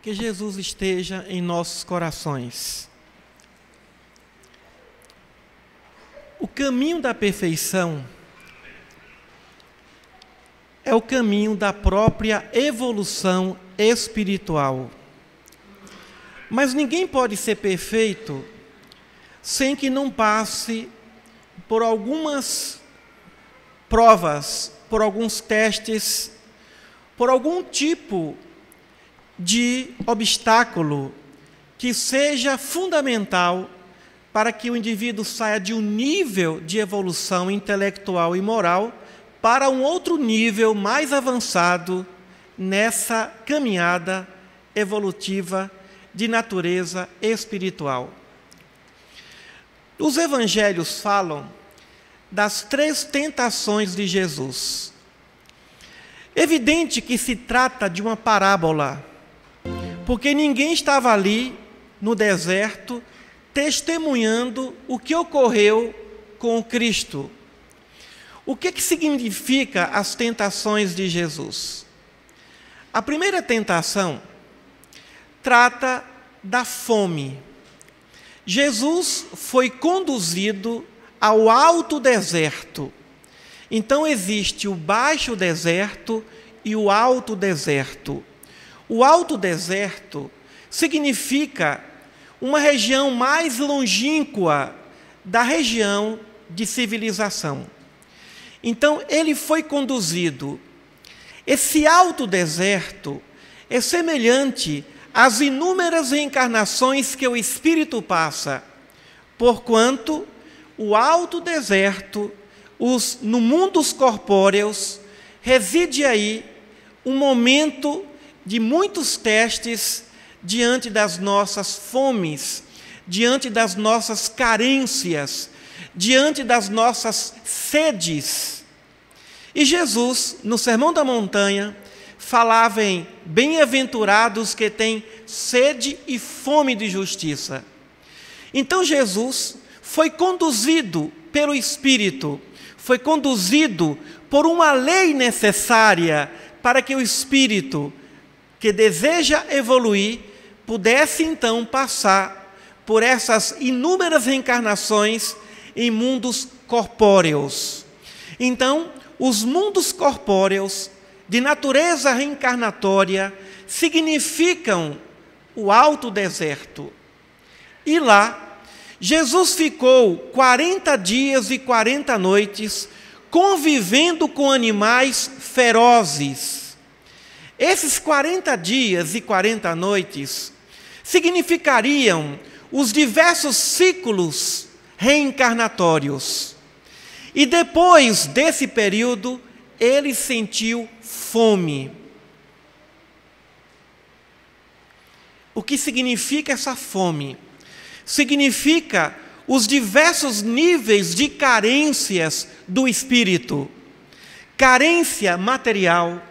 Que Jesus esteja em nossos corações. O caminho da perfeição é o caminho da própria evolução espiritual. Mas ninguém pode ser perfeito sem que não passe por algumas provas, por alguns testes, por algum tipo de obstáculo que seja fundamental para que o indivíduo saia de um nível de evolução intelectual e moral para um outro nível mais avançado nessa caminhada evolutiva de natureza espiritual. Os evangelhos falam das 3 tentações de Jesus. Evidente que se trata de uma parábola, porque ninguém estava ali no deserto testemunhando o que ocorreu com o Cristo. O que significa as tentações de Jesus? A primeira tentação trata da fome. Jesus foi conduzido ao alto deserto. Então existe o baixo deserto e o alto deserto. O alto deserto significa uma região mais longínqua da região de civilização. Então ele foi conduzido. Esse alto deserto é semelhante às inúmeras reencarnações que o espírito passa, porquanto o alto deserto, no mundo dos corpóreos, reside aí um momento de muitos testes diante das nossas fomes, diante das nossas carências, diante das nossas sedes. E Jesus, no Sermão da Montanha, falava em bem-aventurados que têm sede e fome de justiça. Então Jesus foi conduzido pelo Espírito, foi conduzido por uma lei necessária para que o Espírito, que deseja evoluir, pudesse então passar por essas inúmeras reencarnações em mundos corpóreos. Então, os mundos corpóreos de natureza reencarnatória significam o alto deserto. E lá, Jesus ficou 40 dias e 40 noites convivendo com animais ferozes. Esses 40 dias e 40 noites significariam os diversos ciclos reencarnatórios. E depois desse período, ele sentiu fome. O que significa essa fome? Significa os diversos níveis de carências do espírito. Carência material,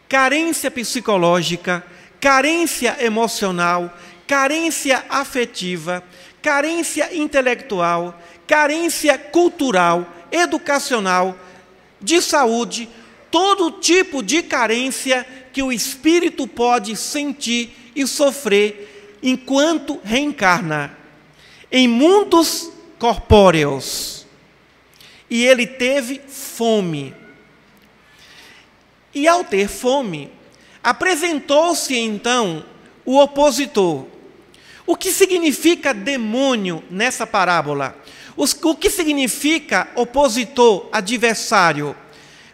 carência psicológica, carência emocional, carência afetiva, carência intelectual, carência cultural, educacional, de saúde, todo tipo de carência que o espírito pode sentir e sofrer enquanto reencarna em mundos corpóreos. E ele teve fome. E ao ter fome, apresentou-se então o opositor. O que significa demônio nessa parábola? O que significa opositor, adversário?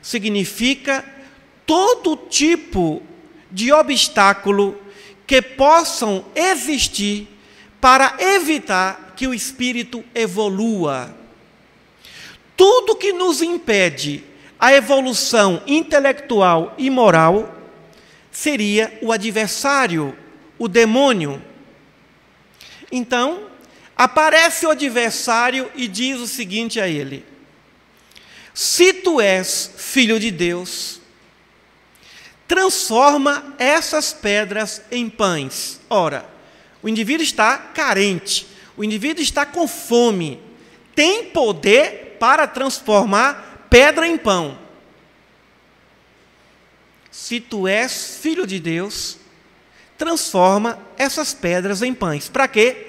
Significa todo tipo de obstáculo que possam existir para evitar que o espírito evolua. Tudo que nos impede a evolução intelectual e moral seria o adversário, o demônio. Então, aparece o adversário e diz o seguinte a ele: se tu és filho de Deus, transforma essas pedras em pães. Ora, o indivíduo está carente, o indivíduo está com fome, tem poder para transformar pedra em pão. Se tu és filho de Deus, transforma essas pedras em pães. Para quê?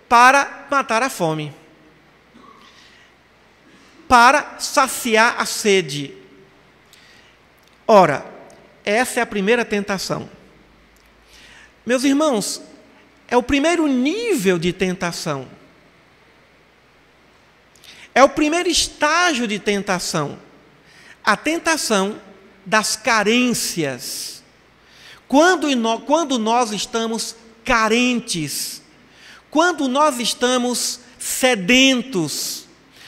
Para matar a fome. Para saciar a sede. Ora, essa é a primeira tentação. Meus irmãos, é o primeiro nível de tentação. É o primeiro estágio de tentação. A tentação das carências. Quando nós estamos carentes, quando nós estamos sedentos,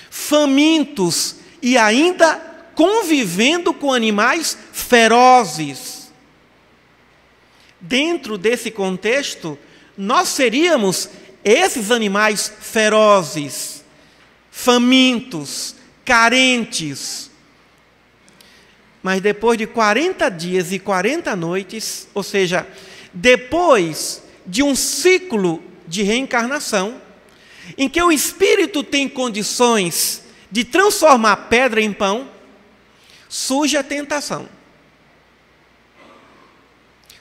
famintos e ainda convivendo com animais ferozes. Dentro desse contexto, nós seríamos esses animais ferozes, famintos, carentes. Mas depois de 40 dias e 40 noites, ou seja, depois de um ciclo de reencarnação, em que o espírito tem condições de transformar pedra em pão, surge a tentação.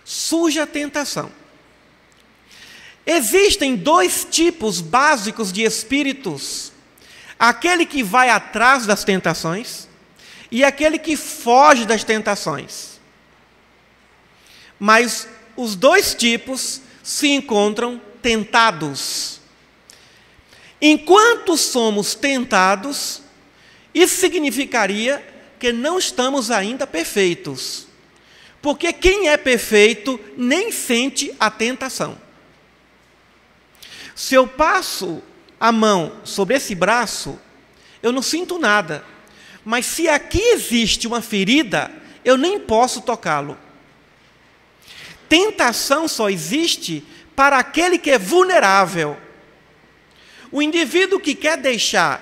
Surge a tentação. Existem dois tipos básicos de espíritos: aquele que vai atrás das tentações e aquele que foge das tentações. Mas os dois tipos se encontram tentados. Enquanto somos tentados, isso significaria que não estamos ainda perfeitos. Porque quem é perfeito nem sente a tentação. Se eu passo a mão sobre esse braço, eu não sinto nada. Mas se aqui existe uma ferida, eu nem posso tocá-lo. Tentação só existe para aquele que é vulnerável. O indivíduo que quer deixar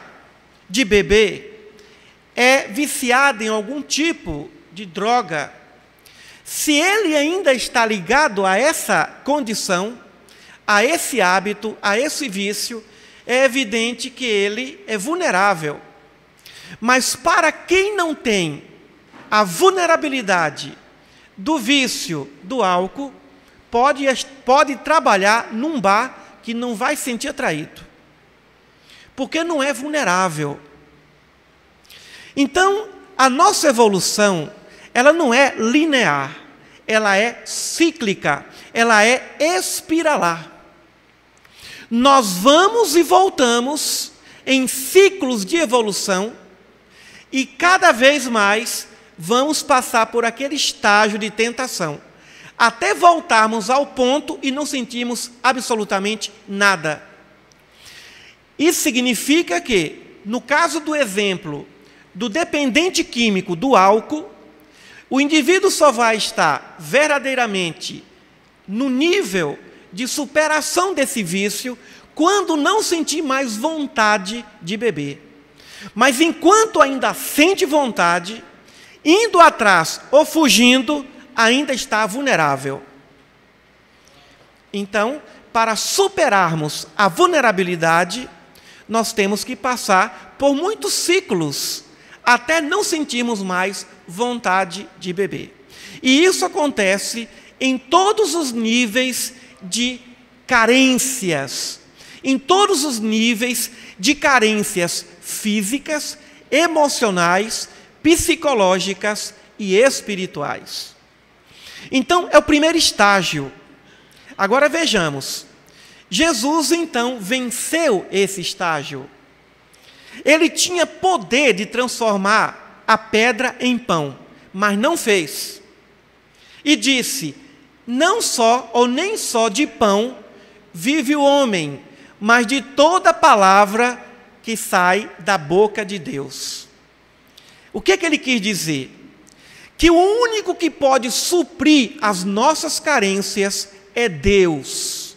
de beber é viciado em algum tipo de droga. Se ele ainda está ligado a essa condição, a esse hábito, a esse vício, é evidente que ele é vulnerável. Mas para quem não tem a vulnerabilidade do vício do álcool, pode trabalhar num bar que não vai se sentir atraído, porque não é vulnerável. Então, a nossa evolução, ela não é linear, ela é cíclica, ela é espiralar. Nós vamos e voltamos em ciclos de evolução e cada vez mais vamos passar por aquele estágio de tentação, até voltarmos ao ponto e não sentirmos absolutamente nada. Isso significa que, no caso do exemplo do dependente químico do álcool, o indivíduo só vai estar verdadeiramente no nível de superação desse vício quando não sentir mais vontade de beber. Mas enquanto ainda sente vontade, indo atrás ou fugindo, ainda está vulnerável. Então, para superarmos a vulnerabilidade, nós temos que passar por muitos ciclos, até não sentirmos mais vontade de beber. E isso acontece em todos os níveis de carências, em todos os níveis de carências físicas, emocionais, psicológicas e espirituais. Então, é o primeiro estágio. Agora vejamos. Jesus, então, venceu esse estágio. Ele tinha poder de transformar a pedra em pão, mas não fez. E disse: não só ou nem só de pão vive o homem, mas de toda palavra que sai da boca de Deus. O que ele quis dizer? Que o único que pode suprir as nossas carências é Deus.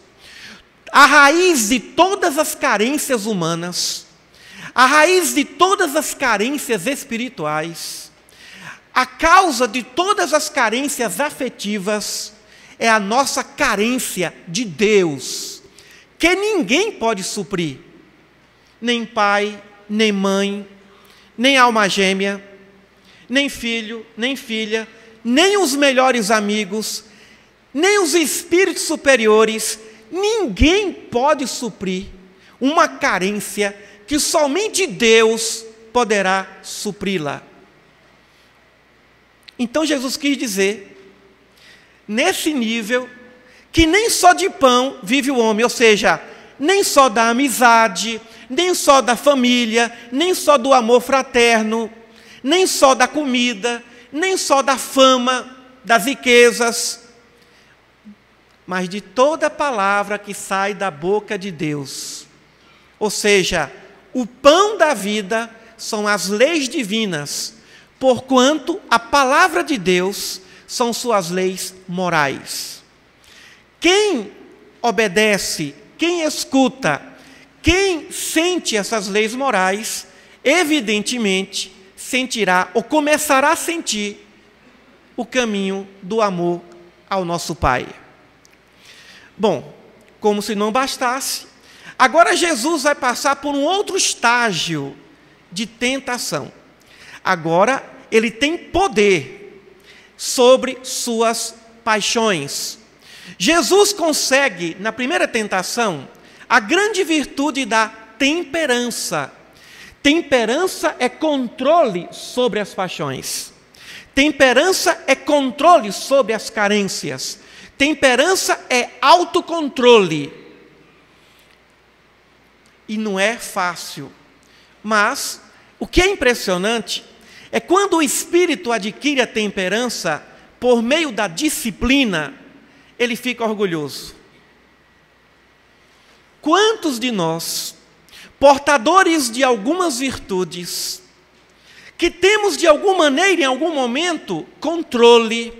A raiz de todas as carências humanas, a raiz de todas as carências espirituais, a causa de todas as carências afetivas é a nossa carência de Deus, que ninguém pode suprir. Nem pai, nem mãe, nem alma gêmea, nem filho, nem filha, nem os melhores amigos, nem os espíritos superiores, ninguém pode suprir uma carência que somente Deus poderá supri-la. Então Jesus quis dizer, nesse nível, que nem só de pão vive o homem, ou seja, nem só da amizade, nem só da família, nem só do amor fraterno, nem só da comida, nem só da fama, das riquezas, mas de toda palavra que sai da boca de Deus. Ou seja, o pão da vida são as leis divinas, porquanto a palavra de Deus são suas leis morais. Quem obedece, quem escuta, quem sente essas leis morais, evidentemente sentirá ou começará a sentir o caminho do amor ao nosso Pai. Bom, como se não bastasse, agora Jesus vai passar por um outro estágio de tentação. Agora ele tem poder sobre suas paixões. Jesus consegue, na primeira tentação, a grande virtude da temperança. Temperança é controle sobre as paixões. Temperança é controle sobre as carências. Temperança é autocontrole. E não é fácil. Mas o que é impressionante é quando o espírito adquire a temperança por meio da disciplina, ele fica orgulhoso. Quantos de nós, portadores de algumas virtudes, que temos de alguma maneira, em algum momento, controle,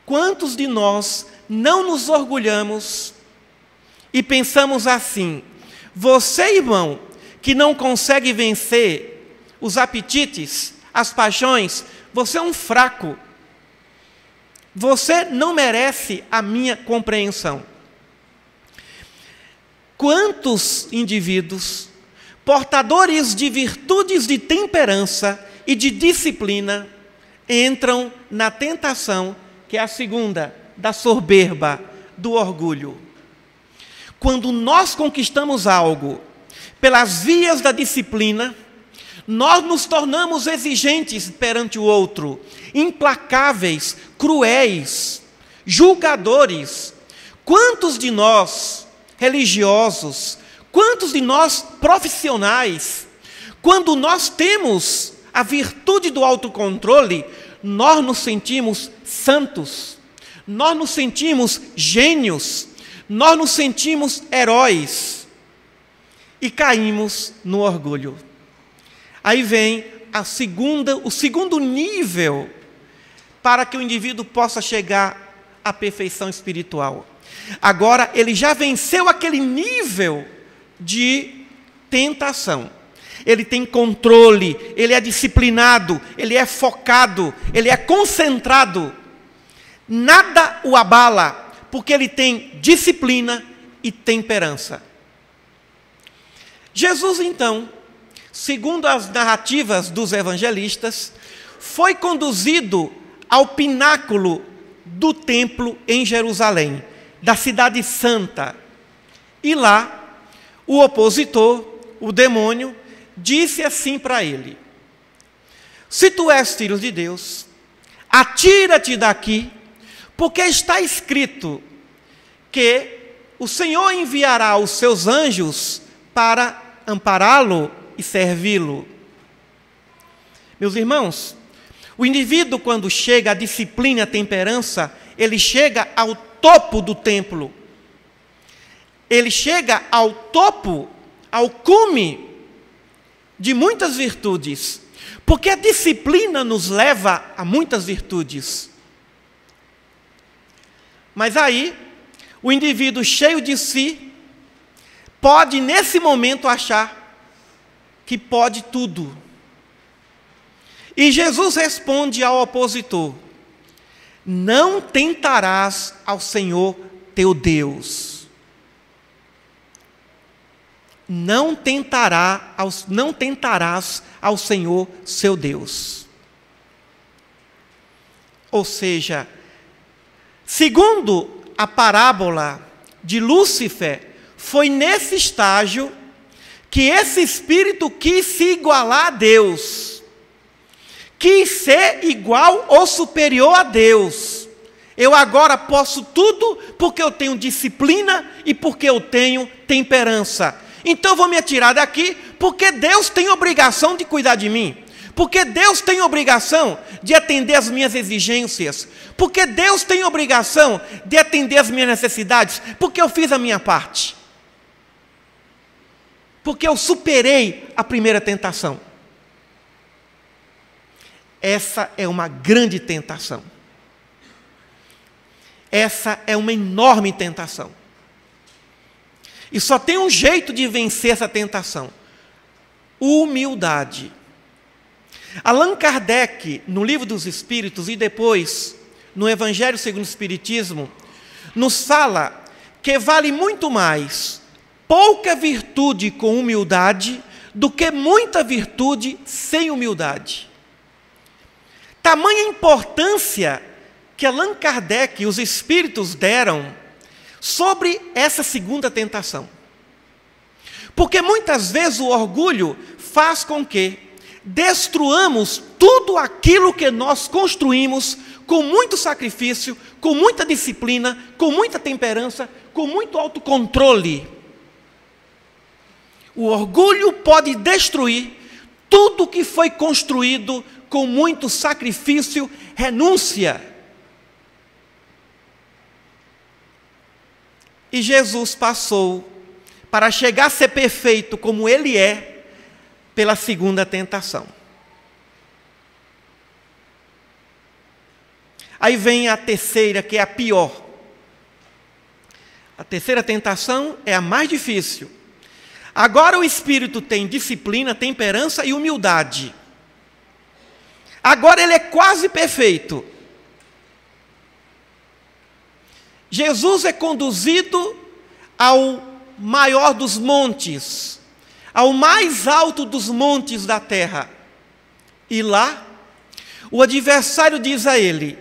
quantos de nós não nos orgulhamos e pensamos assim: você, irmão, que não consegue vencer os apetites, as paixões, você é um fraco. Você não merece a minha compreensão. Quantos indivíduos, portadores de virtudes de temperança e de disciplina, entram na tentação, que é a segunda, da soberba, do orgulho. Quando nós conquistamos algo pelas vias da disciplina, nós nos tornamos exigentes perante o outro, implacáveis, cruéis, julgadores. Quantos de nós, religiosos, quantos de nós, profissionais, quando nós temos a virtude do autocontrole, nós nos sentimos santos, nós nos sentimos gênios, nós nos sentimos heróis e caímos no orgulho. Aí vem o segundo nível para que o indivíduo possa chegar à perfeição espiritual. Agora, ele já venceu aquele nível de tentação. Ele tem controle, ele é disciplinado, ele é focado, ele é concentrado. Nada o abala, porque ele tem disciplina e temperança. Jesus, então, segundo as narrativas dos evangelistas, foi conduzido ao pináculo do templo em Jerusalém, da cidade santa. E lá, o opositor, o demônio, disse assim para ele: se tu és filho de Deus, atira-te daqui, porque está escrito que o Senhor enviará os seus anjos para ampará-lo e servi-lo. Meus irmãos, o indivíduo, quando chega à disciplina e à temperança, ele chega ao topo do templo. Ele chega ao topo, ao cume de muitas virtudes, porque a disciplina nos leva a muitas virtudes. Mas aí, o indivíduo cheio de si, pode nesse momento achar que pode tudo. E Jesus responde ao opositor: não tentarás ao Senhor teu Deus. Não tentarás ao Senhor seu Deus. Ou seja, Segundo a parábola de Lúcifer, foi nesse estágio que esse espírito quis se igualar a Deus, quis ser igual ou superior a Deus. Eu agora posso tudo porque eu tenho disciplina e porque eu tenho temperança. Então eu vou me atirar daqui porque Deus tem obrigação de cuidar de mim. Porque Deus tem obrigação de atender as minhas exigências. Porque Deus tem obrigação de atender as minhas necessidades. Porque eu fiz a minha parte. Porque eu superei a primeira tentação. Essa é uma grande tentação. Essa é uma enorme tentação. E só tem um jeito de vencer essa tentação: humildade. Allan Kardec, no Livro dos Espíritos e depois no Evangelho segundo o Espiritismo, nos fala que vale muito mais pouca virtude com humildade do que muita virtude sem humildade. Tamanha importância que Allan Kardec e os Espíritos deram sobre essa segunda tentação. Porque muitas vezes o orgulho faz com que destruamos tudo aquilo que nós construímos com muito sacrifício, com muita disciplina, com muita temperança, com muito autocontrole. O orgulho pode destruir tudo que foi construído com muito sacrifício, renúncia. E Jesus passou para chegar a ser perfeito como Ele é, pela segunda tentação. Aí vem a terceira, que é a pior. A terceira tentação é a mais difícil. Agora o espírito tem disciplina, temperança e humildade. Agora ele é quase perfeito. Jesus é conduzido ao maior dos montes, ao mais alto dos montes da terra. E lá, o adversário diz a ele: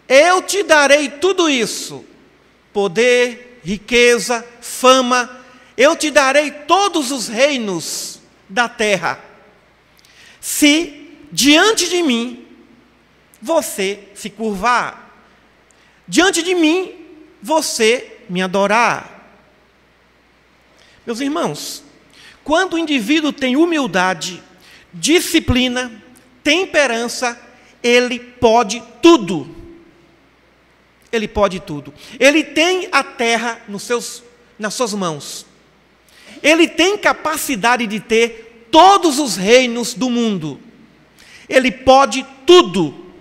eu te darei tudo isso, poder, riqueza, fama, eu te darei todos os reinos da terra, se diante de mim você se curvar, diante de mim você me adorar. Meus irmãos, quando o indivíduo tem humildade, disciplina, temperança, ele pode tudo. Ele pode tudo. Ele tem a terra nas suas mãos. Ele tem capacidade de ter todos os reinos do mundo. Ele pode tudo,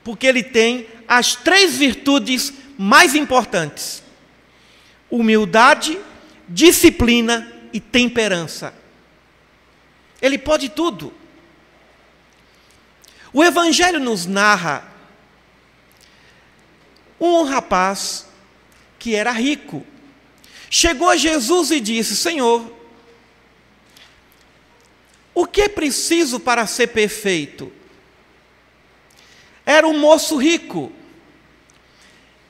porque ele tem as 3 virtudes mais importantes: humildade, disciplina e temperança. Ele pode tudo. O Evangelho nos narra um rapaz que era rico. Chegou a Jesus e disse: Senhor, o que é preciso para ser perfeito? Era um moço rico.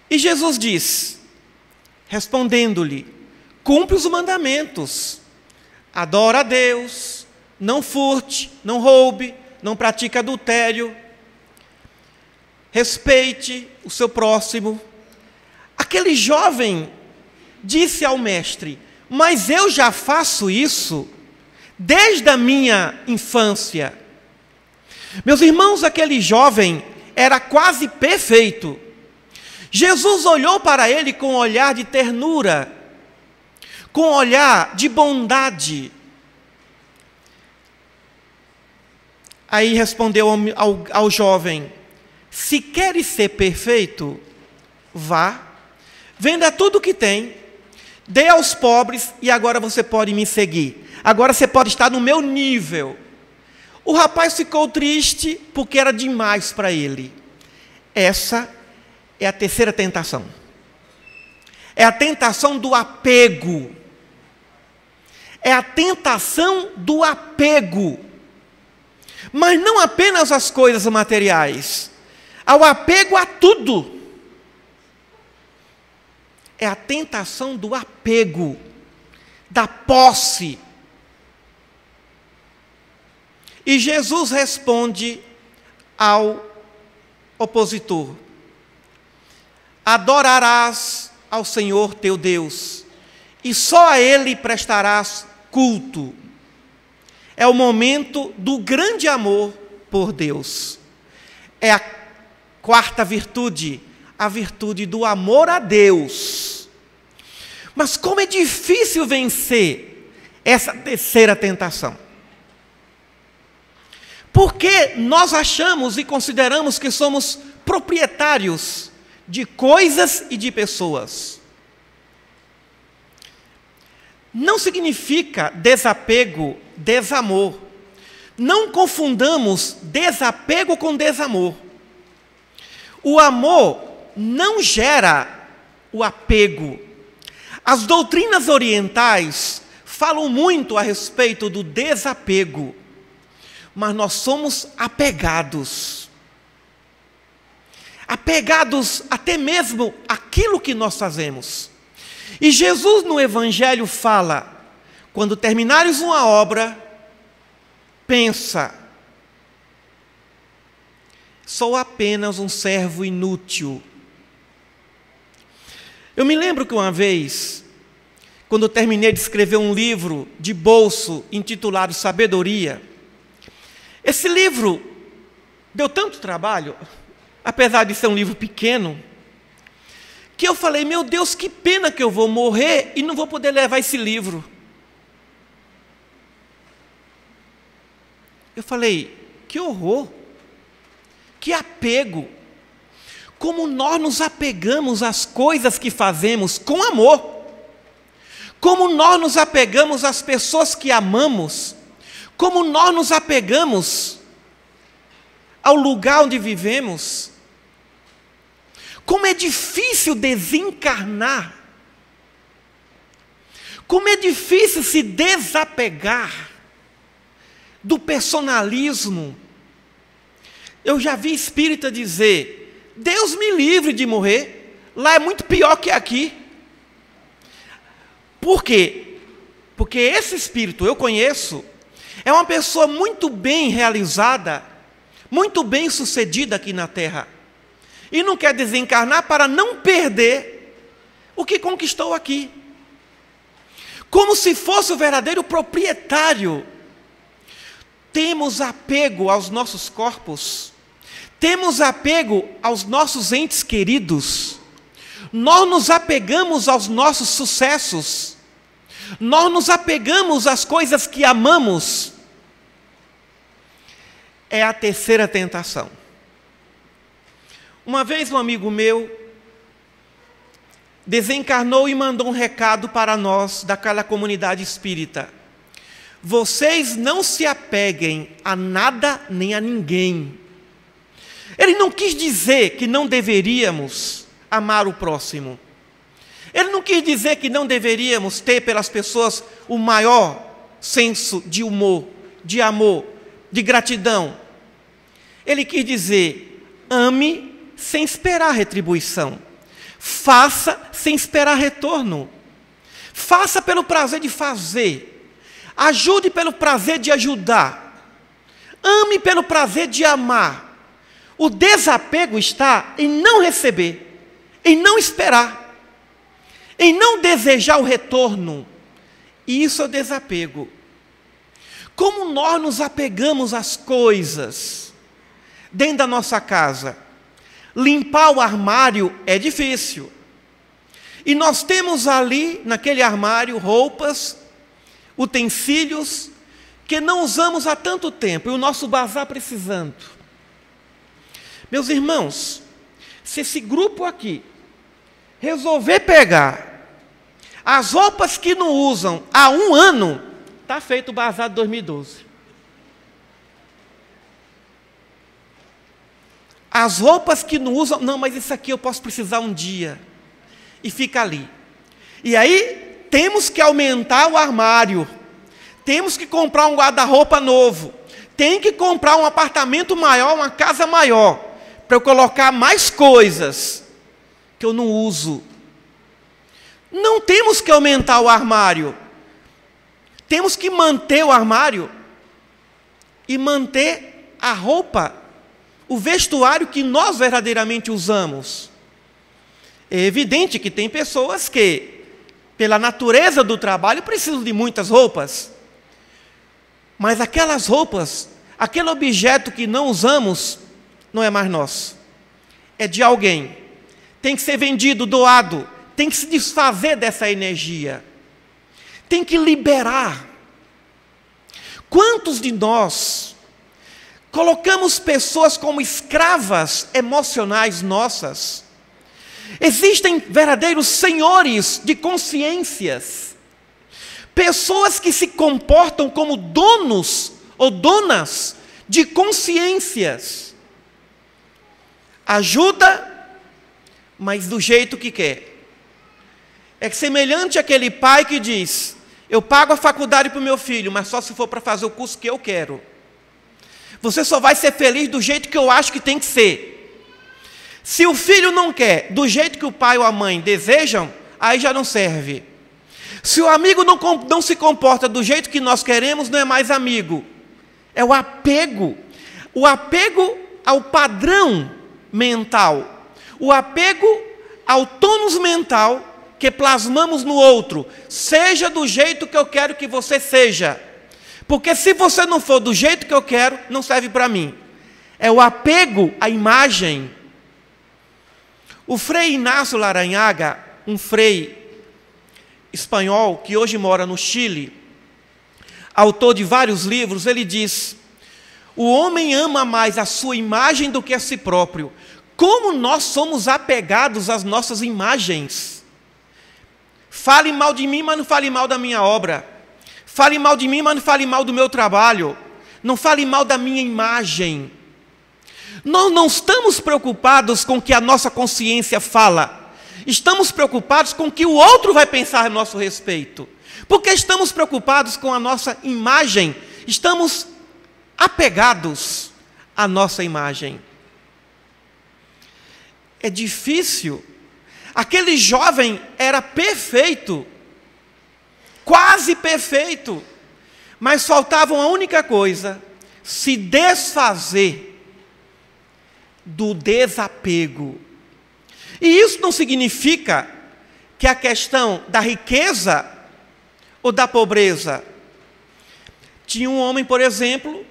E Jesus diz, respondendo-lhe: cumpre os mandamentos, adora a Deus, não furte, não roube, não pratique adultério, respeite o seu próximo. Aquele jovem disse ao mestre: mas eu já faço isso desde a minha infância. Meus irmãos, aquele jovem era quase perfeito. Jesus olhou para ele com um olhar de ternura, com um olhar de bondade. Aí respondeu ao jovem: se queres ser perfeito, vá, venda tudo o que tem, dê aos pobres e agora você pode me seguir. Agora você pode estar no meu nível. O rapaz ficou triste porque era demais para ele. Essa é a terceira tentação. É a tentação do apego. É a tentação do apego. Mas não apenas às coisas materiais. Ao apego a tudo. é a tentação do apego, da posse. E Jesus responde ao opositor: adorarás ao Senhor teu Deus, e só a Ele prestarás culto. É o momento do grande amor por Deus. É a quarta virtude, a virtude do amor a Deus. Mas como é difícil vencer essa terceira tentação. Porque nós achamos e consideramos que somos proprietários de coisas e de pessoas. Não significa desapego, desamor. Não confundamos desapego com desamor. O amor não gera o apego. As doutrinas orientais falam muito a respeito do desapego, mas nós somos apegados. Apegados até mesmo àquilo que nós fazemos. E Jesus no Evangelho fala: quando terminares uma obra, pensa, sou apenas um servo inútil. Eu me lembro que uma vez, quando eu terminei de escrever um livro de bolso intitulado Sabedoria, esse livro deu tanto trabalho, apesar de ser um livro pequeno, que eu falei: meu Deus, que pena que eu vou morrer e não vou poder levar esse livro. Eu falei: que horror, que apego, como nós nos apegamos às coisas que fazemos com amor, como nós nos apegamos às pessoas que amamos, como nós nos apegamos ao lugar onde vivemos. Como é difícil desencarnar, como é difícil se desapegar do personalismo. Eu já vi espírita dizer: Deus me livre de morrer, lá é muito pior que aqui. Por quê? Porque esse espírito, eu conheço, é uma pessoa muito bem realizada, muito bem sucedida aqui na Terra, e não quer desencarnar para não perder o que conquistou aqui, como se fosse o verdadeiro proprietário. Temos apego aos nossos corpos, temos apego aos nossos entes queridos, nós nos apegamos aos nossos sucessos, nós nos apegamos às coisas que amamos. É a terceira tentação. Uma vez um amigo meu desencarnou e mandou um recado para nós daquela comunidade espírita: vocês não se apeguem a nada nem a ninguém. Ele não quis dizer que não deveríamos amar o próximo. Ele não quis dizer que não deveríamos ter pelas pessoas o maior senso de humor, de amor, de gratidão. Ele quis dizer: ame sem esperar retribuição. Faça sem esperar retorno. Faça pelo prazer de fazer. Ajude pelo prazer de ajudar. Ame pelo prazer de amar. O desapego está em não receber, em não esperar, em não desejar o retorno. E isso é o desapego. Como nós nos apegamos às coisas dentro da nossa casa. Limpar o armário é difícil. E nós temos ali, naquele armário, roupas, utensílios, que não usamos há tanto tempo, e o nosso bazar precisando. Meus irmãos, se esse grupo aqui resolver pegar as roupas que não usam há um ano, está feito o bazar de 2012. As roupas que não usam, não, mas isso aqui eu posso precisar um dia. E fica ali. E aí, temos que aumentar o armário. Temos que comprar um guarda-roupa novo. Tem que comprar um apartamento maior, uma casa maior, para eu colocar mais coisas que eu não uso. Não temos que aumentar o armário. Temos que manter o armário e manter a roupa, o vestuário que nós verdadeiramente usamos. É evidente que tem pessoas que, pela natureza do trabalho, precisam de muitas roupas. Mas aquelas roupas, aquele objeto que não usamos, não é mais nosso. É de alguém. Tem que ser vendido, doado. Tem que se desfazer dessa energia. Tem que liberar. Quantos de nós colocamos pessoas como escravas emocionais nossas? Existem verdadeiros senhores de consciências, pessoas que se comportam como donos ou donas de consciências. Ajuda, mas do jeito que quer. É semelhante àquele pai que diz: eu pago a faculdade para o meu filho, mas só se for para fazer o curso que eu quero. Você só vai ser feliz do jeito que eu acho que tem que ser. Se o filho não quer do jeito que o pai ou a mãe desejam, aí já não serve. Se o amigo não se comporta do jeito que nós queremos, não é mais amigo. É o apego. O apego ao padrão mental. O apego ao tônus mental que plasmamos no outro. Seja do jeito que eu quero que você seja. Porque se você não for do jeito que eu quero, não serve para mim. É o apego à imagem. O Frei Inácio Larrañaga, um frei espanhol que hoje mora no Chile, autor de vários livros, ele diz: o homem ama mais a sua imagem do que a si próprio. Como nós somos apegados às nossas imagens. Fale mal de mim, mas não fale mal da minha obra. Fale mal de mim, mas não fale mal do meu trabalho. Não fale mal da minha imagem. Nós não estamos preocupados com o que a nossa consciência fala. Estamos preocupados com o que o outro vai pensar a nosso respeito. Porque estamos preocupados com a nossa imagem. Estamos apegados à nossa imagem. É difícil. Aquele jovem era perfeito. Quase perfeito. Mas faltava uma única coisa: se desfazer do desapego. E isso não significa que a questão da riqueza ou da pobreza. Tinha um homem, por exemplo,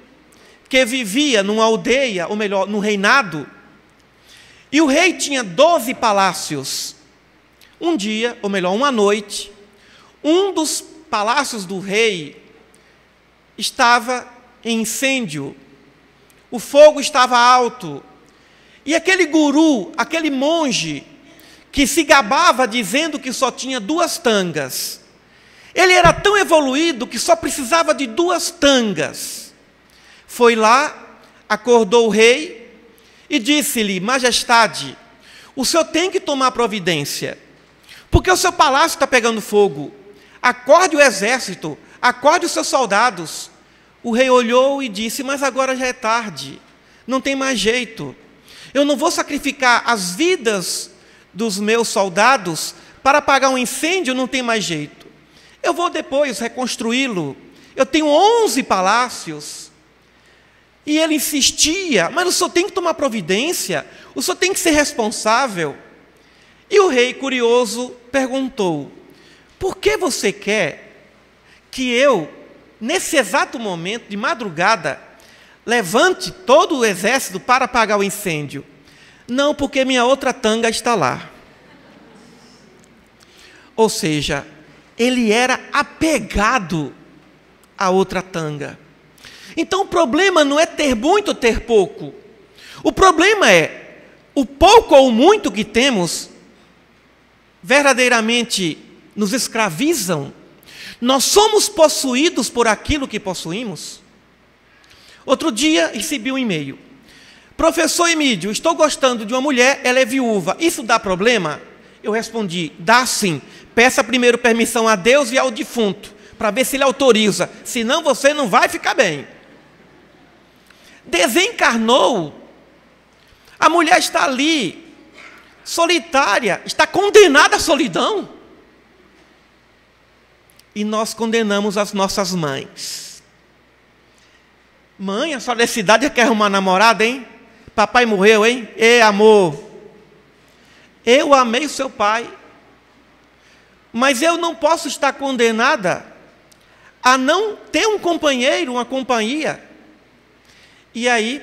que vivia numa aldeia, ou melhor, num reinado, e o rei tinha 12 palácios. Um dia, ou melhor, uma noite, um dos palácios do rei estava em incêndio. O fogo estava alto. E aquele guru, aquele monge, que se gabava dizendo que só tinha 2 tangas, ele era tão evoluído que só precisava de 2 tangas. Foi lá, acordou o rei e disse-lhe: majestade, o senhor tem que tomar providência, porque o seu palácio está pegando fogo. Acorde o exército, acorde os seus soldados. O rei olhou e disse: mas agora já é tarde, não tem mais jeito. Eu não vou sacrificar as vidas dos meus soldados para apagar um incêndio, não tem mais jeito. Eu vou depois reconstruí-lo. Eu tenho 11 palácios. E ele insistia: mas o senhor tem que tomar providência, o senhor tem que ser responsável. E o rei, curioso, perguntou: por que você quer que eu, nesse exato momento, de madrugada, levante todo o exército para apagar o incêndio? Não, porque minha outra tanga está lá. Ou seja, ele era apegado à outra tanga. Então o problema não é ter muito ou ter pouco. O problema é, o pouco ou muito que temos, verdadeiramente nos escravizam. Nós somos possuídos por aquilo que possuímos. Outro dia recebi um e-mail: professor Emídio, estou gostando de uma mulher, ela é viúva, isso dá problema? Eu respondi: dá sim, peça primeiro permissão a Deus e ao defunto, para ver se ele autoriza, senão você não vai ficar bem. Desencarnou, a mulher está ali, solitária, está condenada à solidão. e nós condenamos as nossas mães. Mãe, a senhora dessa idade já quer arrumar namorada, hein? Papai morreu, hein? Ei, amor, eu amei o seu pai, mas eu não posso estar condenada a não ter um companheiro, uma companhia. E aí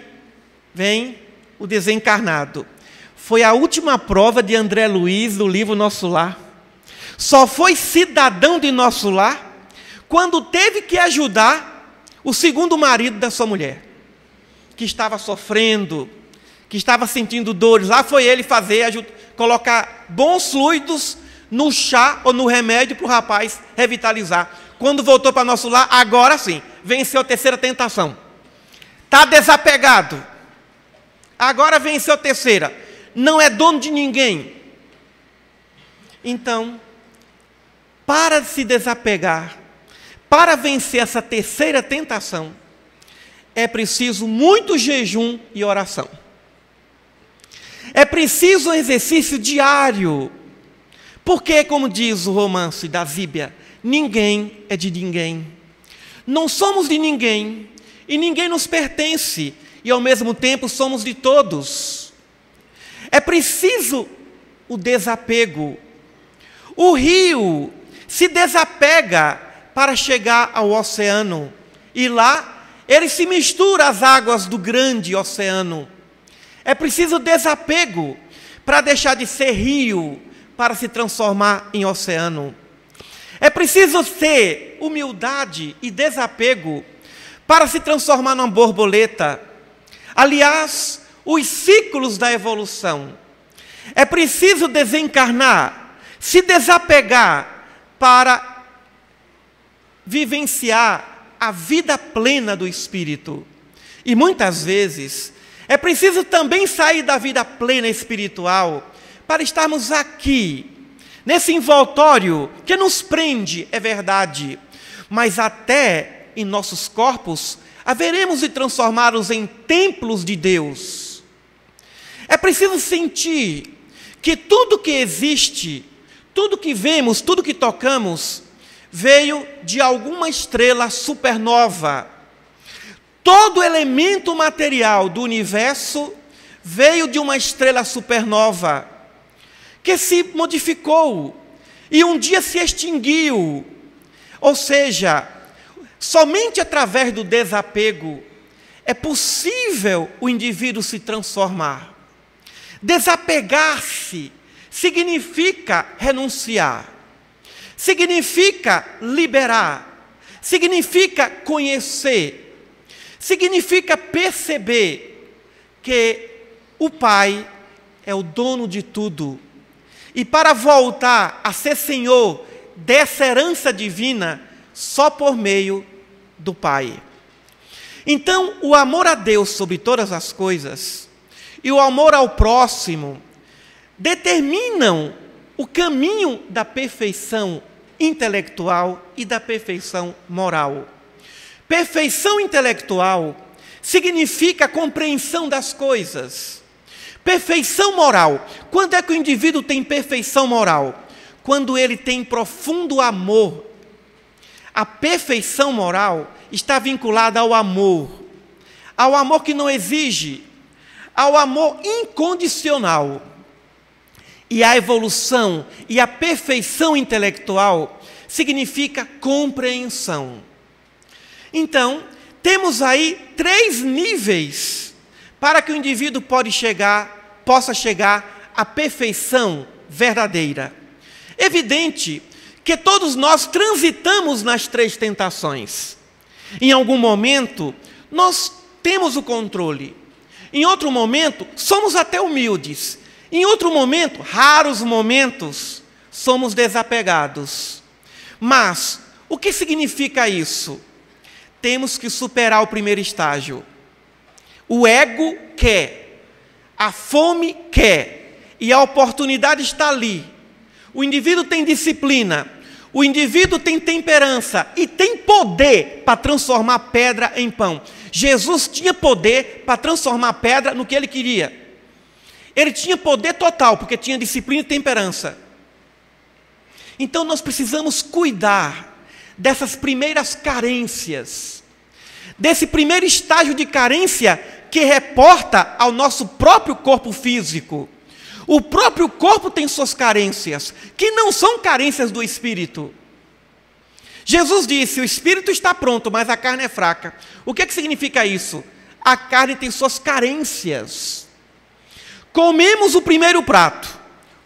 vem o desencarnado. Foi a última prova de André Luiz do livro Nosso Lar. Só foi cidadão de Nosso Lar quando teve que ajudar o segundo marido da sua mulher, que estava sofrendo, que estava sentindo dores. Lá foi ele colocar bons fluidos no chá ou no remédio para o rapaz revitalizar. Quando voltou para Nosso Lar, agora sim, venceu a terceira tentação. Está desapegado. Agora venceu a terceira. Não é dono de ninguém. Então, para se desapegar, para vencer essa terceira tentação, é preciso muito jejum e oração. É preciso um exercício diário. Porque, como diz o romance da Zíbia, ninguém é de ninguém. Não somos de ninguém, e ninguém nos pertence, e ao mesmo tempo somos de todos. É preciso o desapego. O rio se desapega para chegar ao oceano, e lá ele se mistura às águas do grande oceano. É preciso desapego para deixar de ser rio, para se transformar em oceano. É preciso ter humildade e desapego para se transformar numa borboleta. Aliás, os ciclos da evolução. É preciso desencarnar, se desapegar para vivenciar a vida plena do espírito. E muitas vezes é preciso também sair da vida plena espiritual para estarmos aqui, nesse envoltório que nos prende, é verdade, mas até em nossos corpos haveremos de transformá-los em templos de Deus. É preciso sentir que tudo que existe, tudo que vemos, tudo que tocamos, veio de alguma estrela supernova. Todo elemento material do universo veio de uma estrela supernova, que se modificou e um dia se extinguiu. Ou seja, somente através do desapego é possível o indivíduo se transformar. Desapegar-se significa renunciar, significa liberar, significa conhecer, significa perceber que o Pai é o dono de tudo. E para voltar a ser Senhor dessa herança divina, só por meio do Pai. Então, o amor a Deus sobre todas as coisas e o amor ao próximo determinam o caminho da perfeição intelectual e da perfeição moral. Perfeição intelectual significa a compreensão das coisas. Perfeição moral. Quando é que o indivíduo tem perfeição moral? Quando ele tem profundo amor. A perfeição moral está vinculada ao amor que não exige, ao amor incondicional. E a evolução e a perfeição intelectual significa compreensão. Então, temos aí 3 níveis para que o indivíduo possa chegar à perfeição verdadeira. Evidente que todos nós transitamos nas 3 tentações. Em algum momento, nós temos o controle. Em outro momento, somos até humildes. Em outro momento, raros momentos, somos desapegados. Mas, o que significa isso? Temos que superar o primeiro estágio. O ego quer, a fome quer, e a oportunidade está ali. O indivíduo tem disciplina, o indivíduo tem temperança e tem poder para transformar pedra em pão. Jesus tinha poder para transformar a pedra no que ele queria. Ele tinha poder total, porque tinha disciplina e temperança. Então nós precisamos cuidar dessas primeiras carências, desse primeiro estágio de carência que reporta ao nosso próprio corpo físico. O próprio corpo tem suas carências, que não são carências do espírito. Jesus disse: o espírito está pronto, mas a carne é fraca. O que significa isso? A carne tem suas carências. Comemos o primeiro prato.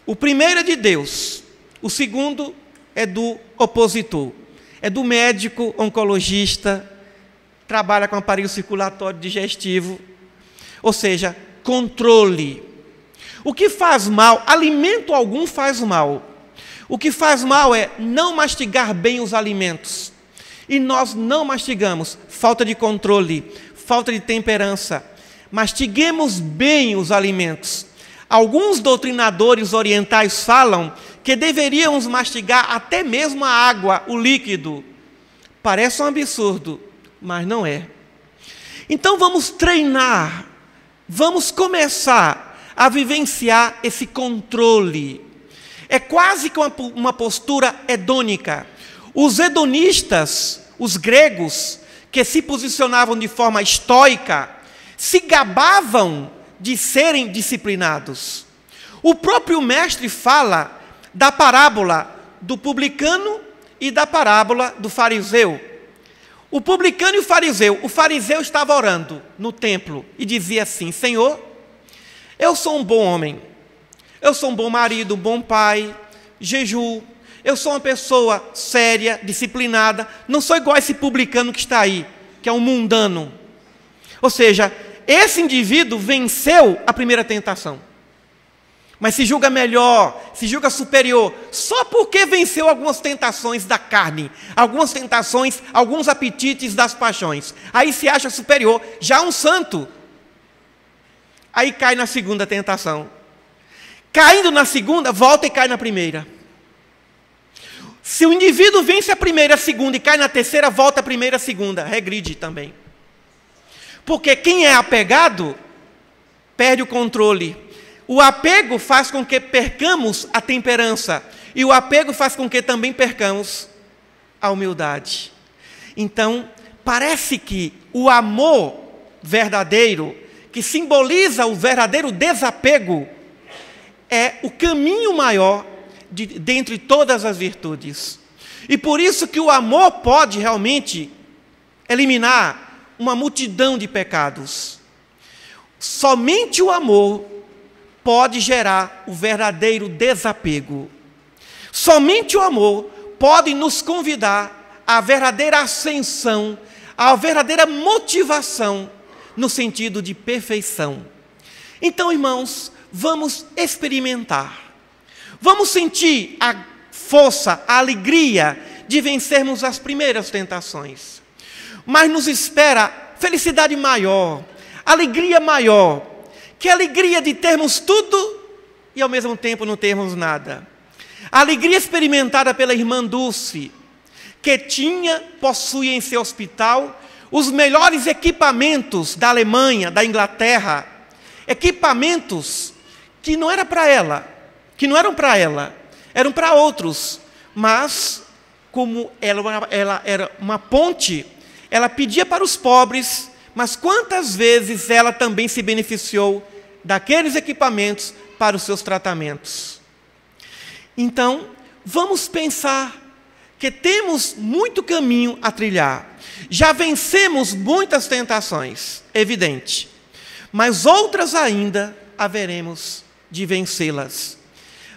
O primeiro é de Deus. O segundo é do opositor. É do médico oncologista, trabalha com aparelho circulatório digestivo. Ou seja, controle. O que faz mal, alimento algum faz mal. O que faz mal é não mastigar bem os alimentos. E nós não mastigamos. Falta de controle, falta de temperança. Mastiguemos bem os alimentos. Alguns doutrinadores orientais falam que deveríamos mastigar até mesmo a água, o líquido. Parece um absurdo, mas não é. Então vamos treinar, vamos começar a vivenciar esse controle. É quase que uma postura hedônica. Os hedonistas, os gregos, que se posicionavam de forma estoica, se gabavam de serem disciplinados. O próprio mestre fala da parábola do publicano e da parábola do fariseu. O publicano e o fariseu estava orando no templo e dizia assim: Senhor, eu sou um bom homem, eu sou um bom marido, um bom pai, jejuo, eu sou uma pessoa séria, disciplinada, não sou igual a esse publicano que está aí, que é um mundano. Ou seja, esse indivíduo venceu a primeira tentação, mas se julga melhor, se julga superior, só porque venceu algumas tentações da carne, algumas tentações, alguns apetites das paixões. Aí se acha superior, já um santo. Aí cai na segunda tentação. Caindo na segunda, volta e cai na primeira. Se o indivíduo vence a primeira, a segunda e cai na terceira, volta a primeira, a segunda, regride também. Porque quem é apegado, perde o controle. O apego faz com que percamos a temperança. E o apego faz com que também percamos a humildade. Então, parece que o amor verdadeiro, que simboliza o verdadeiro desapego, é o caminho maior dentre todas as virtudes. E por isso que o amor pode realmente eliminar uma multidão de pecados. Somente o amor pode gerar o verdadeiro desapego. Somente o amor pode nos convidar à verdadeira ascensão, à verdadeira motivação no sentido de perfeição. Então, irmãos, vamos experimentar. Vamos sentir a força, a alegria de vencermos as primeiras tentações. Mas nos espera felicidade maior, alegria maior, que é a alegria de termos tudo e ao mesmo tempo não termos nada. A alegria experimentada pela irmã Dulce, que possui em seu hospital os melhores equipamentos da Alemanha, da Inglaterra, equipamentos que não eram para ela, eram para outros, mas como ela era uma ponte, ela pedia para os pobres, mas quantas vezes ela também se beneficiou daqueles equipamentos para os seus tratamentos. Então, vamos pensar que temos muito caminho a trilhar. Já vencemos muitas tentações, evidente, mas outras ainda haveremos de vencê-las.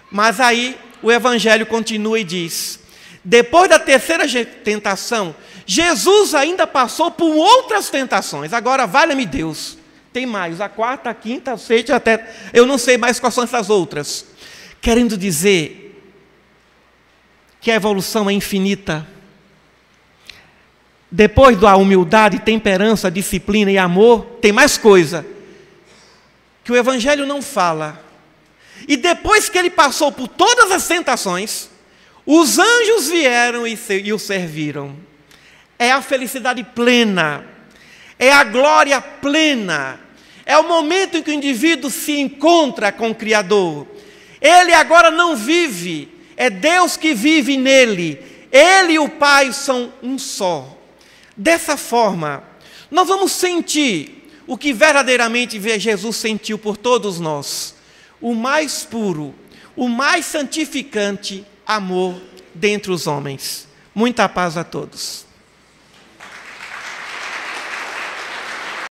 Mas aí o Evangelho continua e diz: depois da terceira tentação, Jesus ainda passou por outras tentações. Agora, valha-me Deus, tem mais, a quarta, a quinta, a sexta, até eu não sei mais quais são essas outras. Querendo dizer que a evolução é infinita. Depois da humildade, temperança, disciplina e amor, tem mais coisa que o Evangelho não fala. E depois que ele passou por todas as tentações, os anjos vieram e o serviram. É a felicidade plena, é a glória plena, é o momento em que o indivíduo se encontra com o Criador. Ele agora não vive, é Deus que vive nele. Ele e o Pai são um só. Dessa forma, nós vamos sentir o que verdadeiramente Jesus sentiu por todos nós: o mais puro, o mais santificante amor dentre os homens. Muita paz a todos.